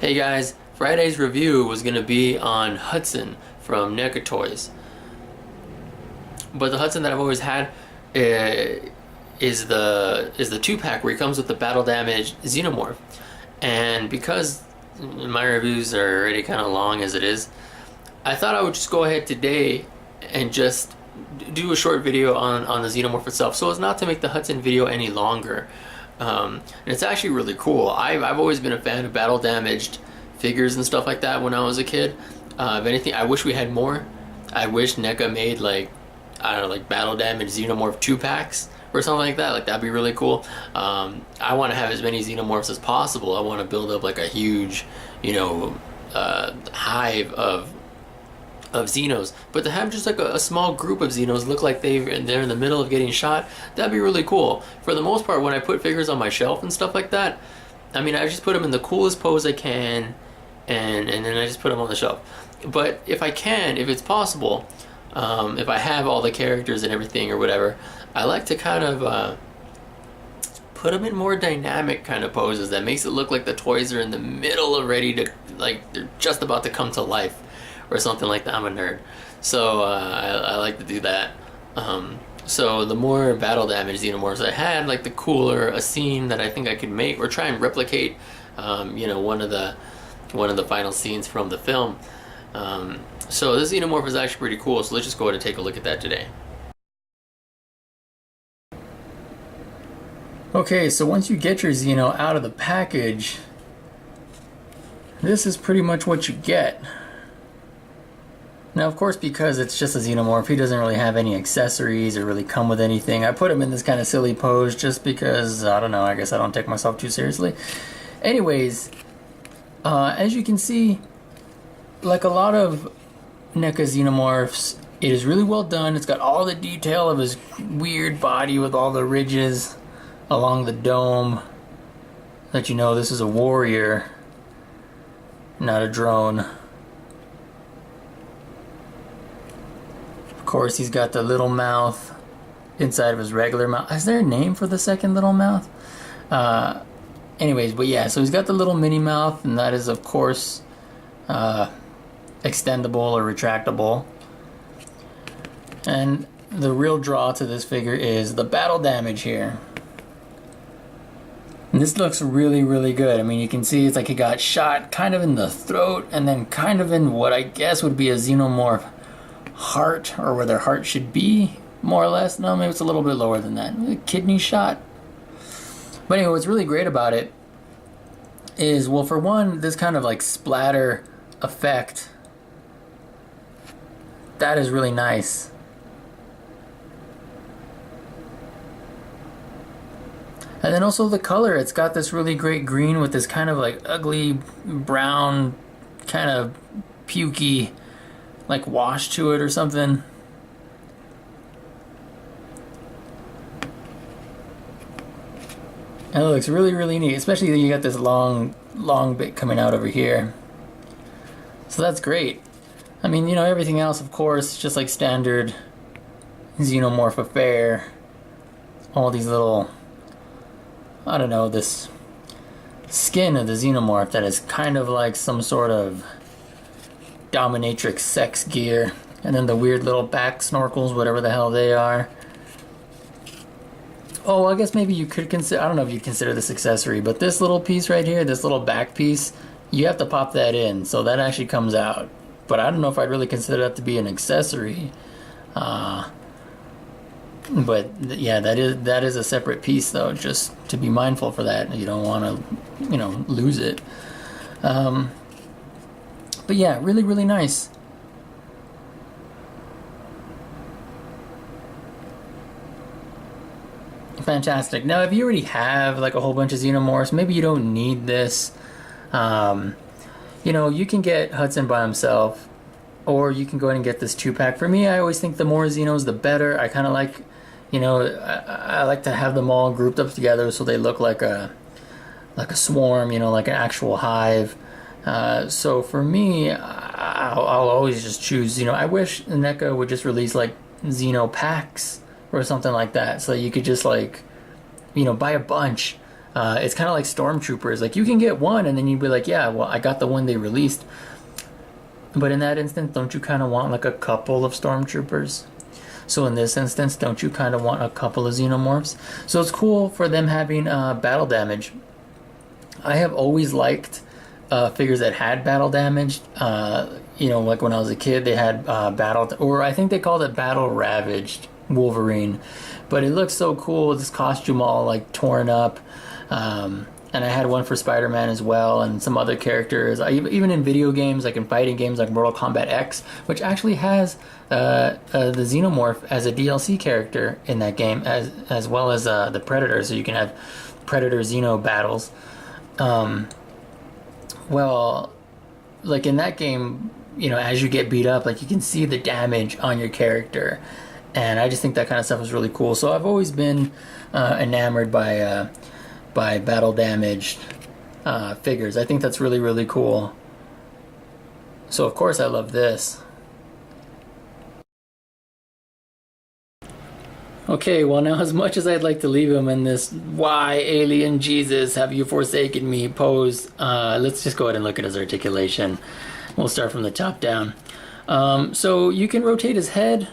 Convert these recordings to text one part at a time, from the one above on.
Hey guys, Friday's review was going to be on Hudson from Neca Toys. But the Hudson that I've always had is the 2-pack where he comes with the battle damage Xenomorph. And because my reviews are already kind of long as it is, I thought I would just go ahead today and just do a short video on the Xenomorph itself, so as not to make the Hudson video any longer. And it's actually really cool. I've always been a fan of battle damaged figures and stuff like that when I was a kid. If anything, I wish we had more. I wish NECA made, like, I don't know, like battle damage Xenomorph 2-packs or something like that. Like, that'd be really cool. I want to have as many Xenomorphs as possible. I want to build up like a huge, hive of Xenos, but to have just like a small group of Xenos look like they're in the middle of getting shot, that'd be really cool. For the most part, when I put figures on my shelf and stuff like that, I mean, I just put them in the coolest pose I can, and then I just put them on the shelf. But if I can, if it's possible, if I have all the characters and everything or whatever, I like to kind of put them in more dynamic kind of poses that makes it look like the toys are in the middle of ready to, like, they're just about to come to life or something like that. I'm a nerd, so I like to do that. So the more battle damage Xenomorphs I had, like, the cooler a scene that I think I could make or try and replicate, one of the final scenes from the film. So this Xenomorph is actually pretty cool, so let's just go ahead and take a look at that today. Okay, so once you get your Xeno out of the package, this is pretty much what you get. Now, of course, because it's just a Xenomorph, he doesn't really have any accessories or really come with anything. I put him in this kind of silly pose just because, I don't know, I guess I don't take myself too seriously. Anyways, as you can see, like a lot of NECA Xenomorphs, it is really well done. It's got all the detail of his weird body with all the ridges along the dome. Let you know this is a warrior, not a drone. Of course, he's got the little mouth inside of his regular mouth. Is there a name for the second little mouth? Anyways, but yeah, so he's got the little mini mouth, and that is, of course, extendable or retractable. And the real draw to this figure is the battle damage here. And this looks really, really good. I mean, you can see it's like he got shot kind of in the throat and then kind of in what I guess would be a Xenomorph heart, or where their heart should be, more or less. No, maybe it's a little bit lower than that. A kidney shot. But anyway, what's really great about it is, well, for one, this kind of like splatter effect, that is really nice. And then also the color, it's got this really great green with this kind of like ugly brown, kind of pukey, like wash to it or something. And it looks really, really neat, especially that you got this long bit coming out over here. So that's great. I mean, everything else, of course, just like standard Xenomorph affair. All these little, I don't know, this skin of the Xenomorph that is kind of like some sort of dominatrix sex gear, and then the weird little back snorkels, whatever the hell they are. Oh, I guess maybe you could consider, I don't know if you consider this accessory, but this little piece right here, this little back piece, you have to pop that in, so that actually comes out. But I don't know if I'd really consider that to be an accessory. But yeah, that is a separate piece, though, just to be mindful for that. You don't want to, lose it. But yeah, really, really nice. Fantastic. Now, if you already have like a whole bunch of Xenomorphs, maybe you don't need this. You can get Hudson by himself, or you can go ahead and get this 2-pack. For me, I always think the more Xenos, the better. I kind of like, I like to have them all grouped up together so they look like a swarm, like an actual hive. So for me, I'll always just choose, I wish NECA would just release like Xeno packs or something like that, so you could just like, buy a bunch It's kind of like Stormtroopers. Like, you can get one and then you'd be like, yeah, well, I got the one they released. But in that instance, don't you kind of want like a couple of Stormtroopers? So in this instance, don't you kind of want a couple of Xenomorphs? So it's cool for them having battle damage. I have always liked figures that had battle damage. You know, like when I was a kid, they had or I think they called it battle ravaged Wolverine. But it looks so cool, this costume all like torn up. And I had one for Spider-Man as well, and some other characters. Even in video games, like in fighting games like Mortal Kombat X, which actually has the Xenomorph as a DLC character in that game, as well as the Predator, so you can have Predator-Xeno battles. Well, like in that game, you know, as you get beat up, like you can see the damage on your character. And I just think that kind of stuff is really cool. So I've always been enamored by battle damaged figures. I think that's really, really cool. So of course I love this. Okay, well now as much as I'd like to leave him in this "Why, alien Jesus, have you forsaken me" pose, let's just go ahead and look at his articulation. We'll start from the top down. So you can rotate his head,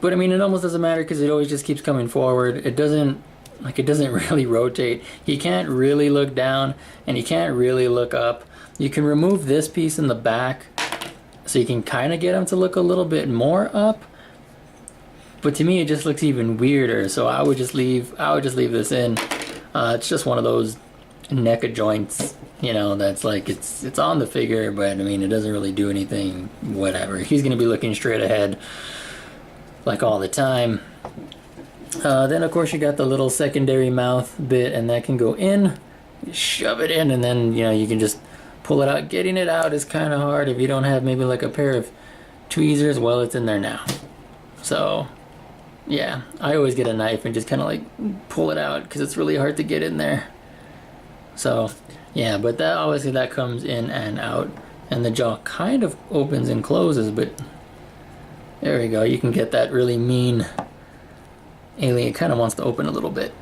but I mean it almost doesn't matter because it always just keeps coming forward. It doesn't really rotate. He can't really look down and he can't really look up. You can remove this piece in the back so you can kind of get him to look a little bit more up. But to me, it just looks even weirder. So I would just leave this in. It's just one of those NECA joints, you know, that's like it's on the figure, but I mean it doesn't really do anything. Whatever. He's gonna be looking straight ahead, like all the time. Then of course you got the little secondary mouth bit, and that can go in. Shove it in, and then you know you can just pull it out. Getting it out is kind of hard if you don't have maybe like a pair of tweezers. Well, it's in there now. So. Yeah, I always get a knife and just kind of like pull it out because it's really hard to get in there. So, yeah, but that obviously that comes in and out, and the jaw kind of opens and closes, but there we go. You can get that really mean alien. It kind of wants to open a little bit.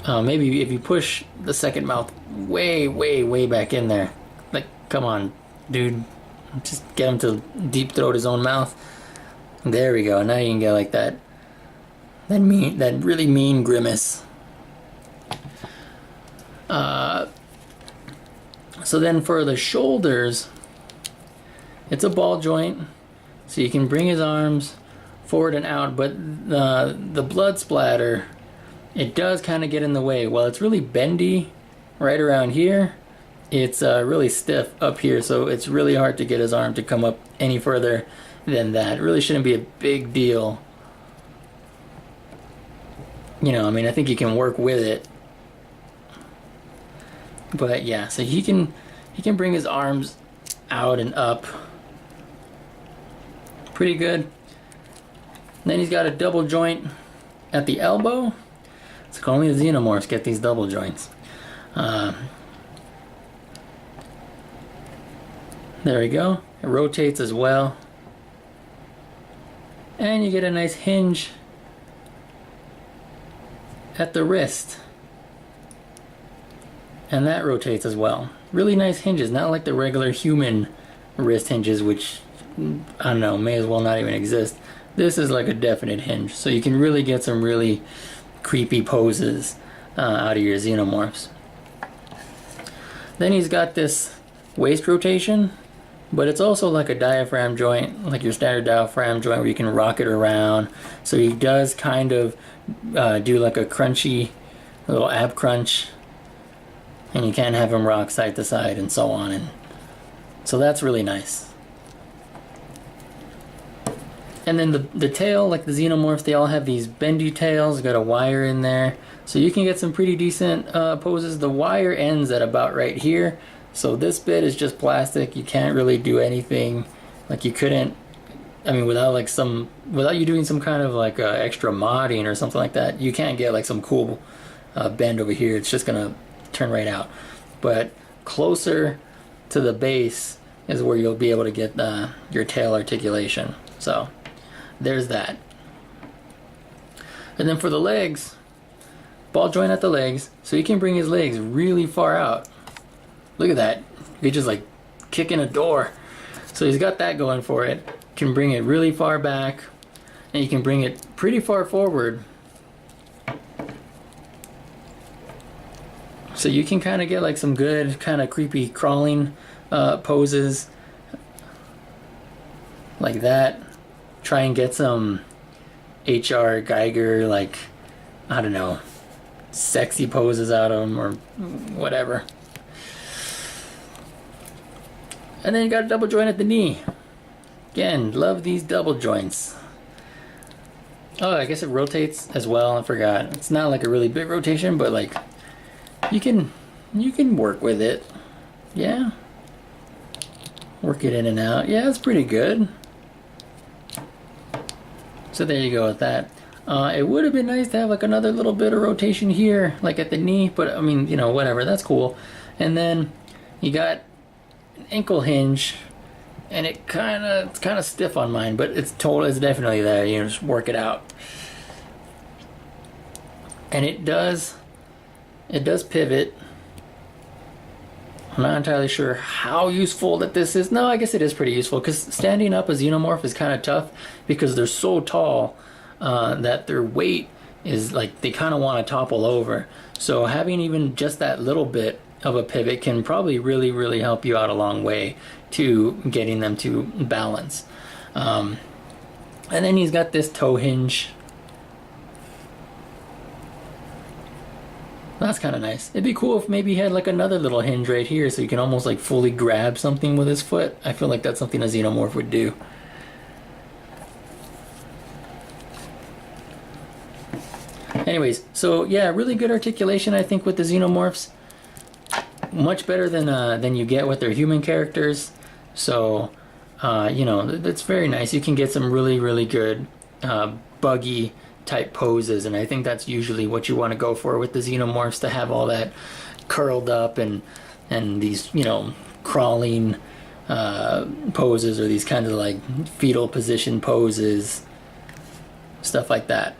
Maybe if you push the second mouth way, way, way back in there, like, come on, dude, just get him to deep throat his own mouth. There we go. Now you can get like that really mean grimace. So then for the shoulders, it's a ball joint, so you can bring his arms forward and out, but the blood splatter, it does kind of get in the way. While it's really bendy right around here, it's really stiff up here, so it's really hard to get his arm to come up any further than that. It really shouldn't be a big deal. You know, I mean, I think you can work with it. But yeah, so he can bring his arms out and up pretty good. Then he's got a double joint at the elbow. It's like only the Xenomorphs get these double joints. There we go. It rotates as well. And you get a nice hinge at the wrist. And that rotates as well. Really nice hinges, not like the regular human wrist hinges, which, I don't know, may as well not even exist. This is like a definite hinge, so you can really get some really creepy poses out of your Xenomorphs. Then he's got this waist rotation, but it's also like a diaphragm joint, like your standard diaphragm joint where you can rock it around. So he does kind of do like a crunchy little ab crunch, and you can have him rock side to side and so on. And so that's really nice. And then the tail, like the Xenomorphs, they all have these bendy tails, got a wire in there. So you can get some pretty decent poses. The wire ends at about right here. So this bit is just plastic. You can't really do anything. Like you couldn't, I mean, without you doing some kind of like extra modding or something like that, you can't get like some cool bend over here. It's just gonna turn right out. But closer to the base is where you'll be able to get your tail articulation. So there's that. And then for the legs, ball joint at the legs, so he can bring his legs really far out. Look at that. He just like kicking a door. So he's got that going for it. Can bring it really far back, and you can bring it pretty far forward. So you can kind of get like some good kind of creepy crawling poses like that. Try and get some H.R. Geiger, like, I don't know, sexy poses out of him or whatever. And then you got a double joint at the knee. Again, love these double joints. Oh, I guess it rotates as well. I forgot. It's not like a really big rotation, but like you can work with it. Yeah. Work it in and out. Yeah, it's pretty good. So there you go with that. It would have been nice to have like another little bit of rotation here, like at the knee, but I mean, you know, whatever, that's cool. And then you got an ankle hinge, and it's kind of stiff on mine, but it's definitely there. You know, just work it out. And it does pivot. I'm not entirely sure how useful that this is. No, I guess it is pretty useful, because standing up a Xenomorph is kind of tough because they're so tall that their weight is like, they kind of want to topple over. So having even just that little bit of a pivot can probably really, really help you out a long way to getting them to balance. And then he's got this toe hinge. That's kind of nice. It'd be cool if maybe he had like another little hinge right here so you can almost like fully grab something with his foot. I feel like that's something a Xenomorph would do. Anyways, so yeah, really good articulation I think with the Xenomorphs. Much better than you get with their human characters. So, you know, that's very nice. You can get some really, really good buggy type poses, and I think that's usually what you want to go for with the Xenomorphs, to have all that curled up and these, you know, crawling poses, or these kinds of like fetal position poses, stuff like that.